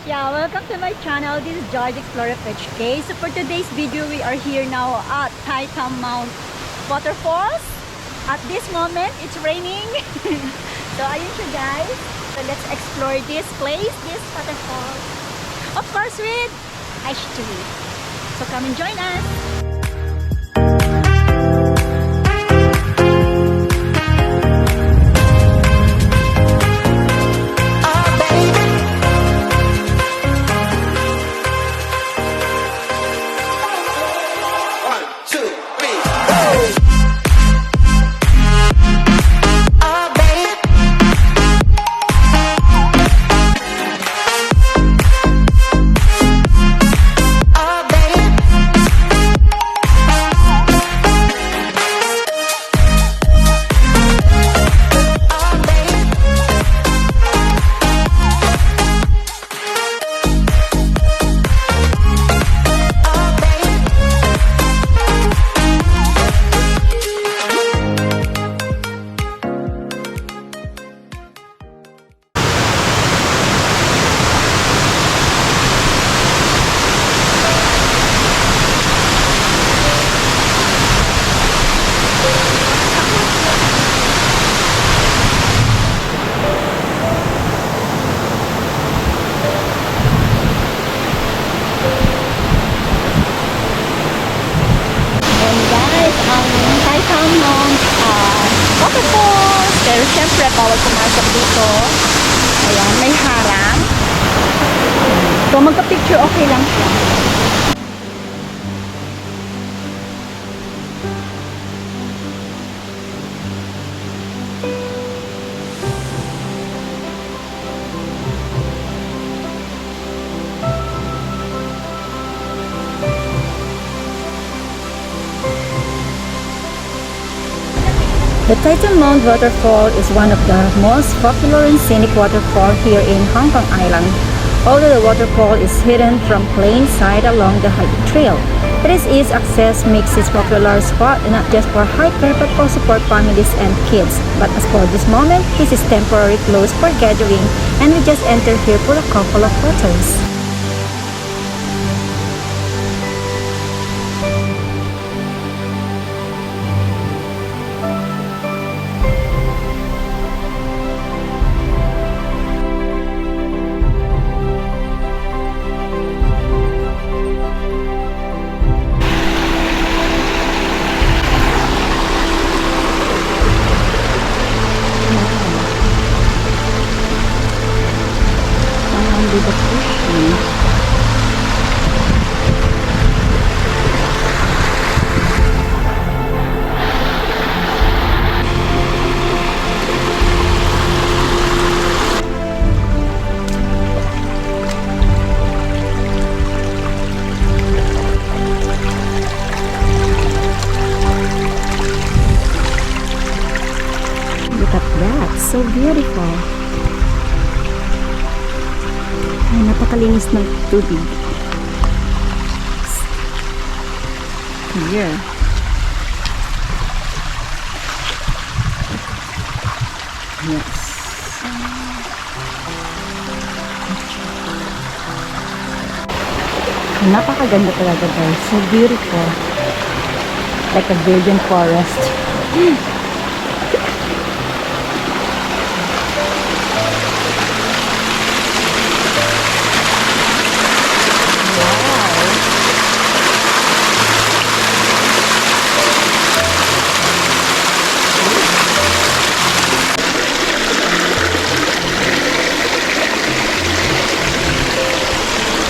Yeah, welcome to my channel. This is JOYCE the Explorer Hk. So for today's video, we are here now at Tai Tam Mound Waterfalls. At this moment, it's raining. So ayun siya guys. So let's explore this place, this waterfall. Of course with H2. So come and join us. Tai Tam Mound Waterfalls. Pero syempre, bawal pumasok dito. Ayan, may harang. So, magka-picture okay lang siya. The Tai Tam Mound Waterfall is one of the most popular and scenic waterfall here in Hongkong Island. Although the waterfall is hidden from plain sight along the hiking trail, its easy access makes it a popular spot not just for hikers but also for families and kids. But as for this moment, this is temporarily closed for gathering and we just entered here for a couple of photos. Look at that, so beautiful. Ay, napakalinis ng tubig. Here. Yes. Napakaganda talaga guys. So beautiful. Like a virgin forest.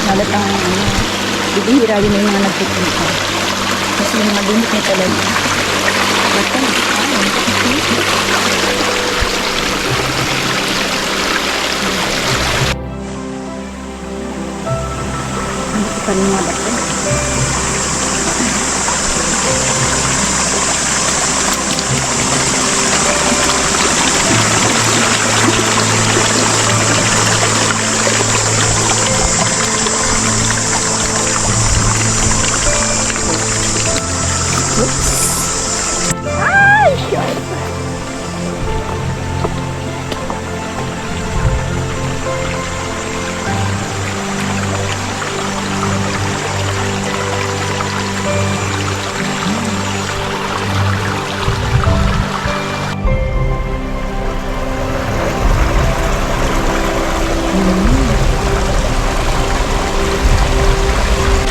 Halat ang bibihira yun yung mga nagpupunta. Kasi yung malimit niya talaga. Basta hindi pa rin mga bata. Ay, shit!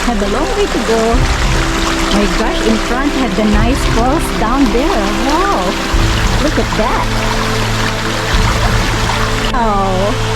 Have a long way to go. My gosh, in front have the nice falls down there. Wow, look at that. Oh.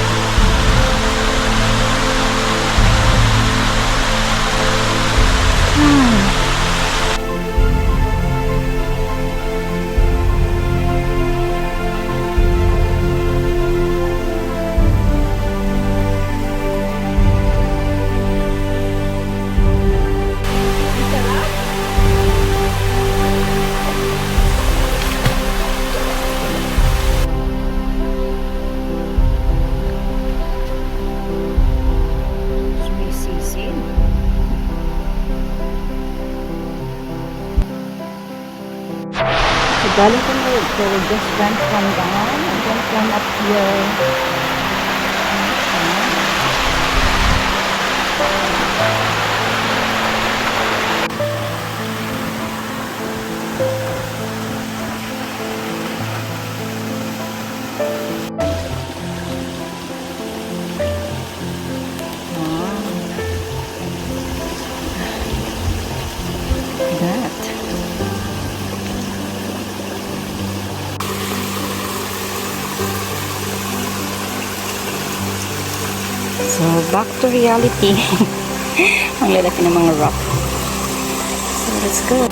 Galing kami, so we just went from down and then from up here. So, back to reality. Ang lalaki ng mga rock. So, let's go.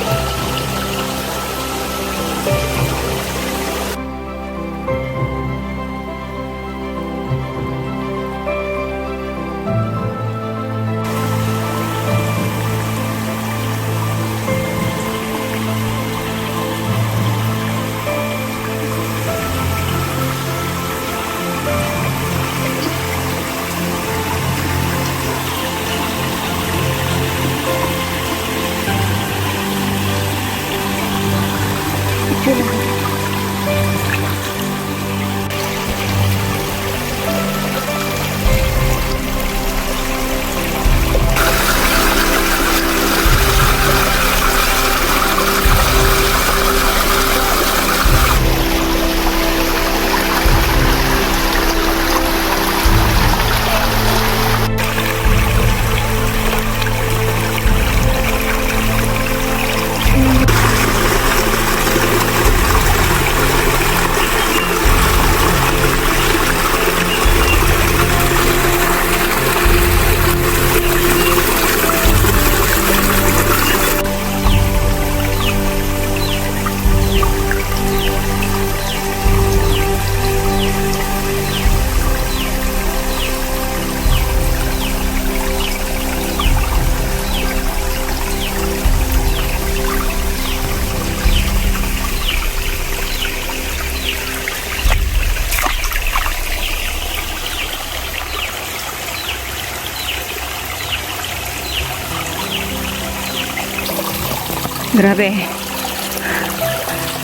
Grabe.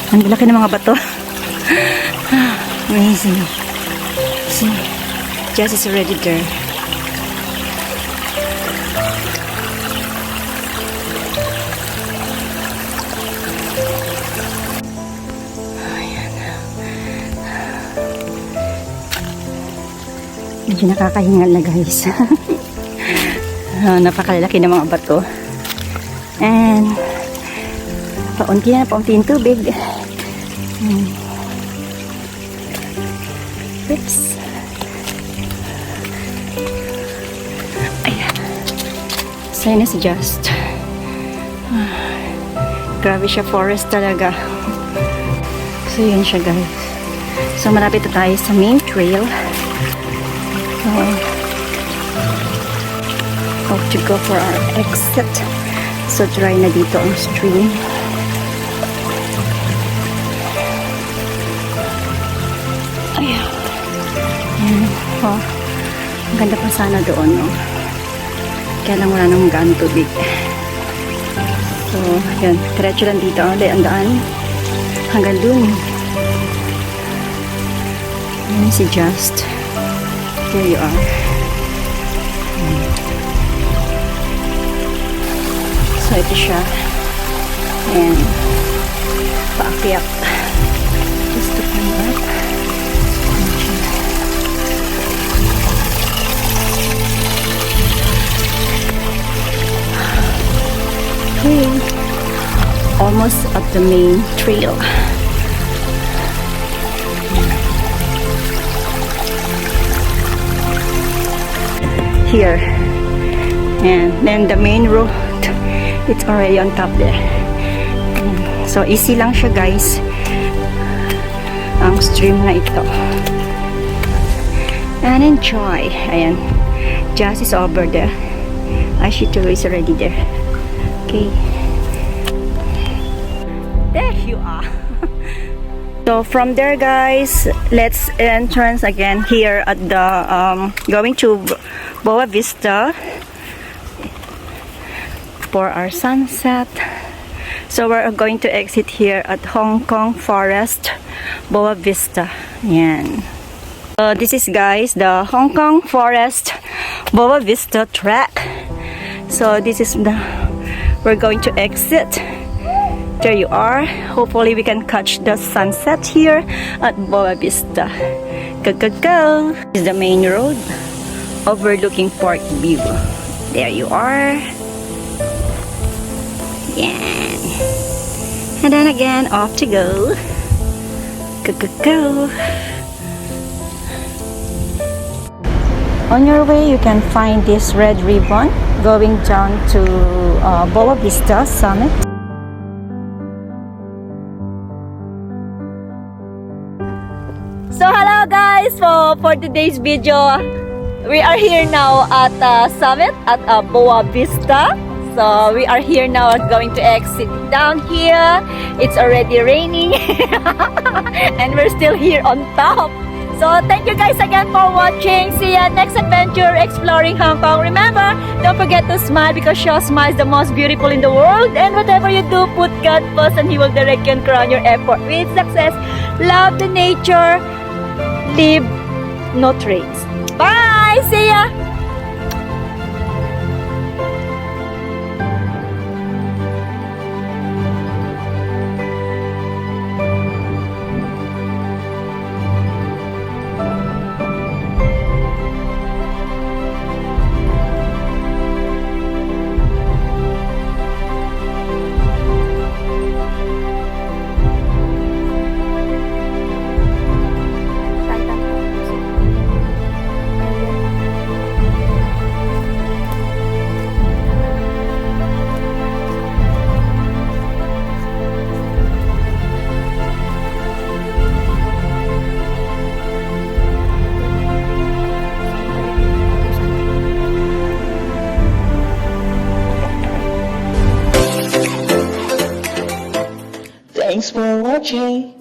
Ang laki ng mga bato. Amazing. See, Jess is already there. Ayan. Medyo nakakahingal na guys. Napakalaki ng mga bato. And paunti na paunti yung tubig. Oops. Ayan. Sa'yo na si Just. Grabe siya, forest talaga. So yun siya guys. So malapit na tayo sa main trail. So off to go for our exit. So dry na dito ang stream. Ayan. Oh, ang ganda pa sana doon, no? Kaya lang wala nang gaano tubig. So, yan. Diretso lang dito. Ang daan. Hanggang dun. Ayan si Just. Here you are. So, ito siya. And, paakyat. Just to come up. almost at the main trail. Here. And then the main road, it's already on top there. So easy lang siya guys. Ang stream na ito. And enjoy. Ayan. Jazz is over there. Ashito is already there. Okay. There you are. So from there guys, let's entrance again here at the going to Boa Vista for our sunset. So we're going to exit here at Hongkong Forest, Boa Vista. Yan. This is guys the Hongkong Forest Boa Vista track. So this is the we're going to exit. There you are. Hopefully we can catch the sunset here at Boa Vista. Go, go, go. This is the main road overlooking Park View. There you are. Yeah. And then again, off to go. Go, go, go. On your way, you can find this red ribbon going down to Boa Vista Summit. So hello guys, for today's video, we are here now at summit at Boa Vista. So we are here now going to exit down here. It's already raining and we're still here on top. So thank you guys again for watching. See ya next adventure exploring Hong Kong. Remember, don't forget to smile because your smile is the most beautiful in the world. And whatever you do, put God first and He will direct you and crown your effort with success. Love the nature. Leave no trace. Bye! See ya! Thanks for watching.